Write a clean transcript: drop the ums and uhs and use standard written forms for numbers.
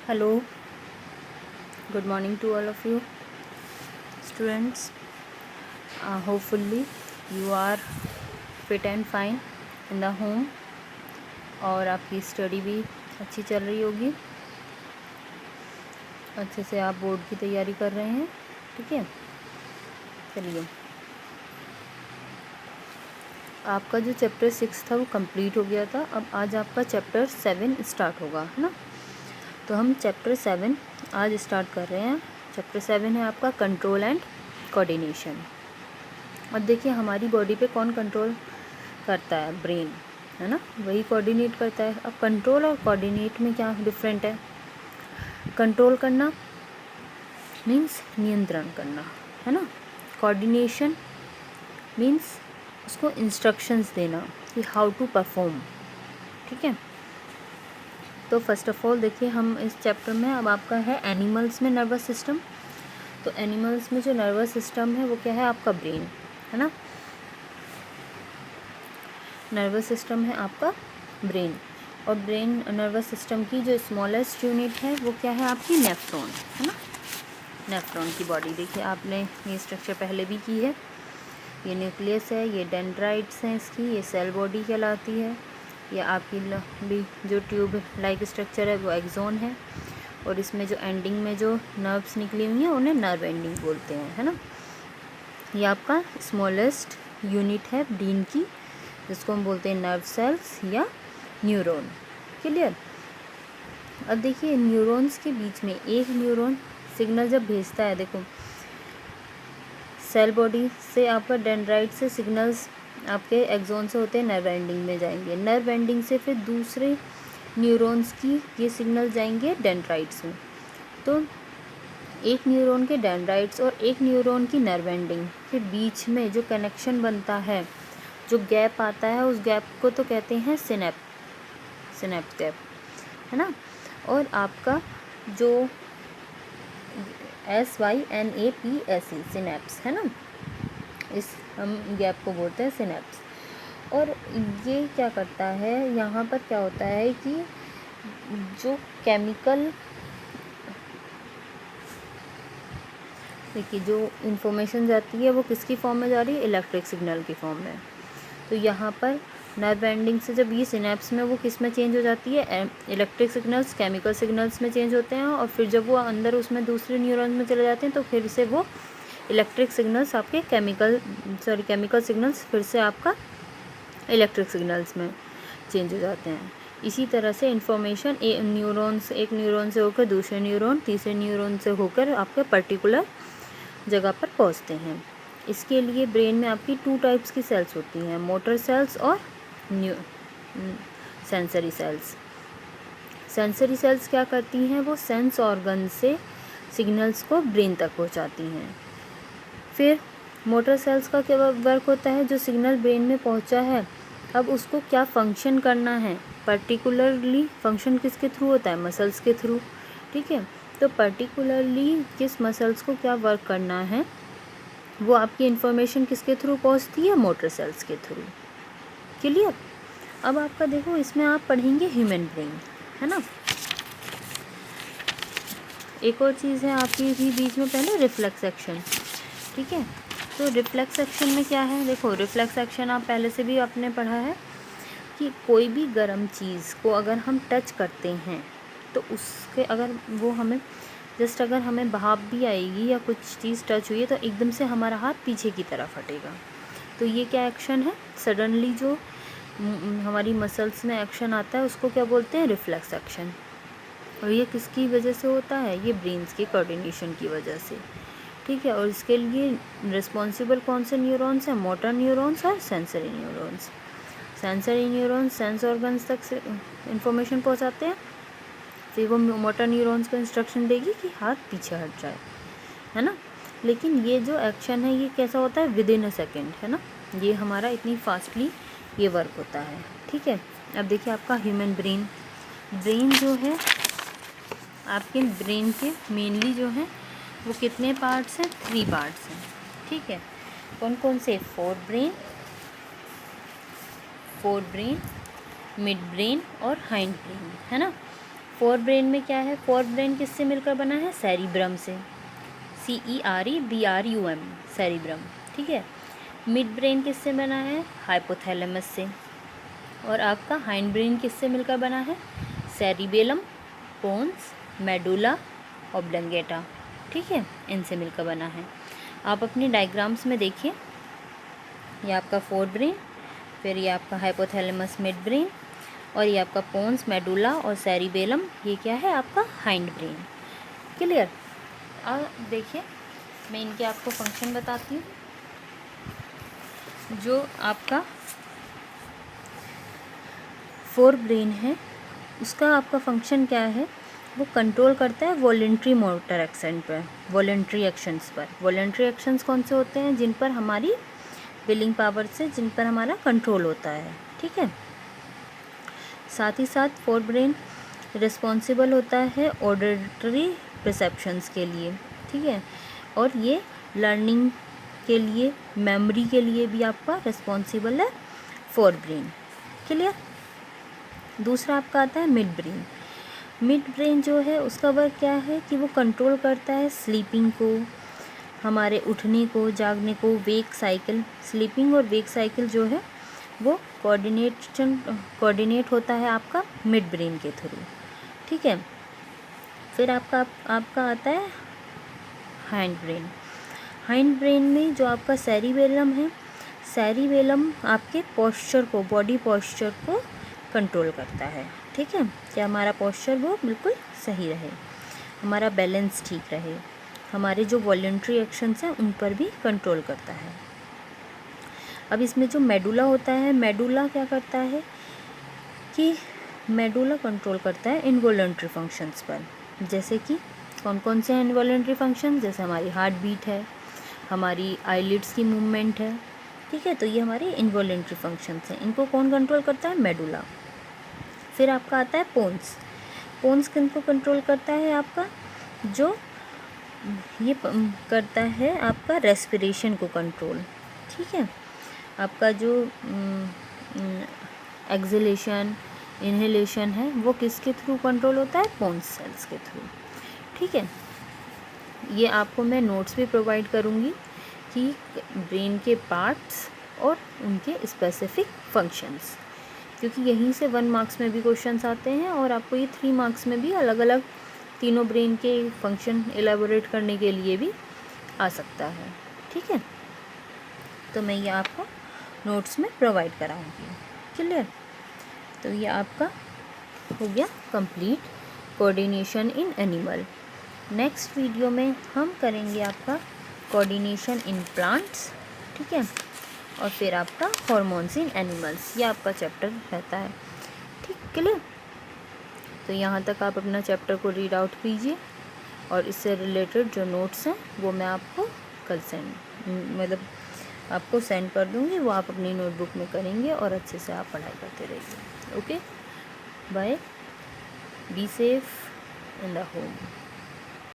Hello, good morning to all of you students. Hopefully you are fit and fine in the home और आपकी study भी अच्छी चल रही होगी, अच्छे से आप बोर्ड की तैयारी कर रहे हैं। ठीक है, चलिए आपका जो चैप्टर 6 था वो कंप्लीट हो गया था। अब आज आपका चैप्टर 7 स्टार्ट होगा, है ना। तो हम चैप्टर 7 आज स्टार्ट कर रहे हैं। चैप्टर 7 है आपका कंट्रोल एंड कोऑर्डिनेशन। और देखिए हमारी बॉडी पे कौन कंट्रोल करता है? ब्रेन, है ना, वही कोऑर्डिनेट करता है। अब कंट्रोल और कोऑर्डिनेट में क्या डिफरेंट है? कंट्रोल करना मीन्स नियंत्रण करना, है ना। कोऑर्डिनेशन मीन्स उसको इंस्ट्रक्शंस देना कि हाउ टू परफॉर्म। ठीक है, तो फर्स्ट ऑफ ऑल देखिए हम इस चैप्टर में अब आपका है एनिमल्स में नर्वस सिस्टम। तो एनिमल्स में जो नर्वस सिस्टम है वो क्या है? आपका ब्रेन, है ना। नर्वस सिस्टम है आपका ब्रेन, और ब्रेन नर्वस सिस्टम की जो स्मॉलेस्ट यूनिट है वो क्या है? आपकी नेफ्रॉन, है ना। नेफ्रॉन की बॉडी देखिए आपने ये स्ट्रक्चर पहले भी की है। ये न्यूक्लियस है, ये डेंड्राइट्स हैं इसकी, ये सेल बॉडी कहलाती है। ये आपकी लंबी जो ट्यूब लाइक स्ट्रक्चर है वो एक्सोन है, और इसमें जो एंडिंग में जो नर्व्स निकली हुई हैं उन्हें नर्व एंडिंग बोलते हैं, है ना। ये आपका स्मॉलेस्ट यूनिट है ब्रेन की, जिसको हम बोलते हैं नर्व सेल्स या न्यूरॉन। क्लियर। अब देखिए न्यूरॉन्स के बीच में एक न्यूरॉन सिग्नल जब भेजता है, देखो सेल बॉडी से आपका डेंड्राइट से सिग्नल्स आपके एक्सोन से होते हैं नर्व एंडिंग में जाएंगे, नर्व एंडिंग से फिर दूसरे न्यूरॉन्स की ये सिग्नल जाएंगे डेंड्राइट्स में। तो एक न्यूरॉन के डेंड्राइट्स और एक न्यूरॉन की नर्व एंडिंग के बीच में जो कनेक्शन बनता है, जो गैप आता है, उस गैप को तो कहते हैं सिनेप्स गैप, है ना। और आपका जो SYNAPSE सिनेप्स, है ना, इस हम गैप को बोलते हैं सिनेप्स। और ये क्या करता है, यहाँ पर क्या होता है कि जो केमिकल, देखिए जो इंफॉर्मेशन जाती है वो किसकी फॉर्म में जा रही है? इलेक्ट्रिक सिग्नल की फॉर्म में। तो यहाँ पर नर्व एंडिंग से जब ये सिनेप्स में वो किस में चेंज हो जाती है? इलेक्ट्रिक सिग्नल्स केमिकल सिग्नल्स में चेंज होते हैं, और फिर जब वो अंदर उसमें दूसरे न्यूरॉन में चले जाते हैं तो फिर से वो इलेक्ट्रिक सिग्नल्स आपके केमिकल सिग्नल्स फिर से आपका इलेक्ट्रिक सिग्नल्स में चेंज हो जाते हैं। इसी तरह से इंफॉर्मेशन एक न्यूरॉन से होकर दूसरे न्यूरॉन, तीसरे न्यूरॉन से होकर आपके पर्टिकुलर जगह पर पहुंचते हैं। इसके लिए ब्रेन में आपकी 2 टाइप्स की सेल्स होती हैं, मोटर सेल्स और सेंसरी सेल्स। सेंसरी सेल्स क्या करती हैं? वो सेंस ऑर्गन से सिग्नल्स को ब्रेन तक पहुंचाती हैं। फिर मोटर सेल्स का क्या वर्क होता है? जो सिग्नल ब्रेन में पहुंचा है, अब उसको क्या फंक्शन करना है? पर्टिकुलरली फंक्शन किसके थ्रू होता है? मसल्स के थ्रू। ठीक है, तो पर्टिकुलरली किस मसल्स को क्या वर्क करना है, वो आपकी इन्फॉर्मेशन किसके थ्रू पहुंचती है? मोटर सेल्स के थ्रू। क्लियर। अब आपका देखो इसमें आप पढ़ेंगे ह्यूमन ब्रेन, है ना। एक और चीज़ है आपकी भी बीच में पहले रिफ्लेक्स एक्शन। ठीक है, तो रिफ्लेक्स एक्शन में क्या है? देखो रिफ्लेक्स एक्शन आप पहले से भी आपने पढ़ा है कि कोई भी गर्म चीज़ को अगर हम टच करते हैं तो उसके अगर वो हमें जस्ट अगर हमें भाप भी आएगी या कुछ चीज़ टच हुई है तो एकदम से हमारा हाथ पीछे की तरफ हटेगा। तो ये क्या एक्शन है? सडनली जो हमारी मसल्स में एक्शन आता है उसको क्या बोलते हैं? Reflex action. और ये किसकी वजह से होता है? ये ब्रेन्स के कोऑर्डिनेशन की वजह से। ठीक है, और इसके लिए रिस्पॉन्सिबल कौन से न्यूरॉन्स हैं? मोटर न्यूरॉन्स और sensory neurons. Sensory neurons sense organs तक से इंफॉर्मेशन पहुंचाते हैं, फिर वो मोटर न्यूरॉन्स को इंस्ट्रक्शन देगी कि हाथ पीछे हट जाए, है ना। लेकिन ये जो एक्शन है ये कैसा होता है? विद इन अ सेकेंड, है ना। ये हमारा इतनी फास्टली ये वर्क होता है। ठीक है, अब देखिए आपका ह्यूमन ब्रेन जो है आपके ब्रेन के मेनली जो है वो कितने पार्ट्स हैं? 3 पार्ट्स हैं। ठीक है, कौन कौन से? फोर ब्रेन, मिड ब्रेन और हाइंड ब्रेन, है ना। फोर ब्रेन में क्या है, फोर ब्रेन किससे मिलकर बना है, सेरिब्रम से, CEREBRUM, सेरिब्रम, ठीक है। मिड ब्रेन किससे बना है, हाइपोथैलेमस से। और आपका हाइंड ब्रेन किससे मिलकर बना है, सेरिबेलम, पोन्स, मेडुला ऑब्लंगेटा, ठीक है, इनसे मिलकर बना है। आप अपनी डायग्राम्स में देखिए, ये आपका फोर ब्रेन, फिर ये आपका हाइपोथैलेमस मिड ब्रेन, और ये आपका पोन्स, मेडुला और सेरिबेलम, ये क्या है आपका हाइंड ब्रेन। क्लियर। अब देखिए मैं इनके आपको फंक्शन बताती हूँ। जो आपका फोर ब्रेन है उसका आपका फंक्शन क्या है, वो कंट्रोल करता है वॉलेंट्री मोटर एक्शन पर, वॉलेंट्री एक्शंस पर। वॉलेंट्री एक्शंस कौन से होते हैं, जिन पर हमारी विलिंग पावर से, जिन पर हमारा कंट्रोल होता है, ठीक है। साथ ही साथ फोर ब्रेन रिस्पॉन्सिबल होता है ऑडिटरी परसेप्शंस के लिए, ठीक है, और ये लर्निंग के लिए, मेमोरी के लिए भी आपका रिस्पॉन्सिबल है फोर ब्रेन। क्लियर। दूसरा आपका आता है मिड ब्रेन। मिड ब्रेन जो है उसका वर्क क्या है कि वो कंट्रोल करता है स्लीपिंग को, हमारे उठने को, जागने को, वेक साइकिल। स्लीपिंग और वेक साइकिल जो है वो कोऑर्डिनेट होता है आपका मिड ब्रेन के थ्रू, ठीक है। फिर आपका आता है हाइंड ब्रेन। हाइंड ब्रेन में जो आपका सेरिबेलम है, सेरिबेलम आपके पोस्चर को, बॉडी पोस्चर को कंट्रोल करता है, ठीक है, कि हमारा पोस्चर वो बिल्कुल सही रहे, हमारा बैलेंस ठीक रहे, हमारे जो वॉलेंट्री एक्शंस हैं उन पर भी कंट्रोल करता है। अब इसमें जो मेडुला होता है, मेडुला क्या करता है कि मेडुला कंट्रोल करता है इनवॉलेंट्री फंक्शंस पर। जैसे कि कौन कौन से हैं इनवॉलेंट्री फंक्शन, जैसे हमारी हार्ट बीट है, हमारी आईलिड्स की मूवमेंट है, ठीक है, तो ये हमारे इनवॉलेंट्री फंक्शंस हैं। इनको कौन कंट्रोल करता है, मेडुला। फिर आपका आता है पोन्स। पोन्स किनको कंट्रोल करता है, आपका जो ये करता है आपका रेस्पिरेशन को कंट्रोल, ठीक है। आपका जो एक्सहेलेशन, इनहेलेशन है वो किसके थ्रू कंट्रोल होता है, पोन्स सेल्स के थ्रू, ठीक है। ये आपको मैं नोट्स भी प्रोवाइड करूँगी कि ब्रेन के पार्ट्स और उनके स्पेसिफिक फंक्शंस, क्योंकि यहीं से 1 मार्क्स में भी क्वेश्चंस आते हैं और आपको ये 3 मार्क्स में भी अलग अलग तीनों ब्रेन के फंक्शन एलाबोरेट करने के लिए भी आ सकता है, ठीक है। तो मैं ये आपको नोट्स में प्रोवाइड कराऊंगी। क्लियर। तो ये आपका हो गया complete coordination in animal. Next video में हम करेंगे आपका कोऑर्डिनेशन इन प्लांट्स, ठीक है, और फिर आपका हॉर्मोन्स इन एनिमल्स, ये आपका चैप्टर रहता है, ठीक। क्लियर। तो यहाँ तक आप अपना चैप्टर को रीड आउट कीजिए और इससे रिलेटेड जो नोट्स हैं वो मैं आपको कल आपको सेंड कर दूँगी, वो आप अपनी नोटबुक में करेंगे और अच्छे से आप पढ़ाई करते रहिए। Okay, bye, be safe in the home.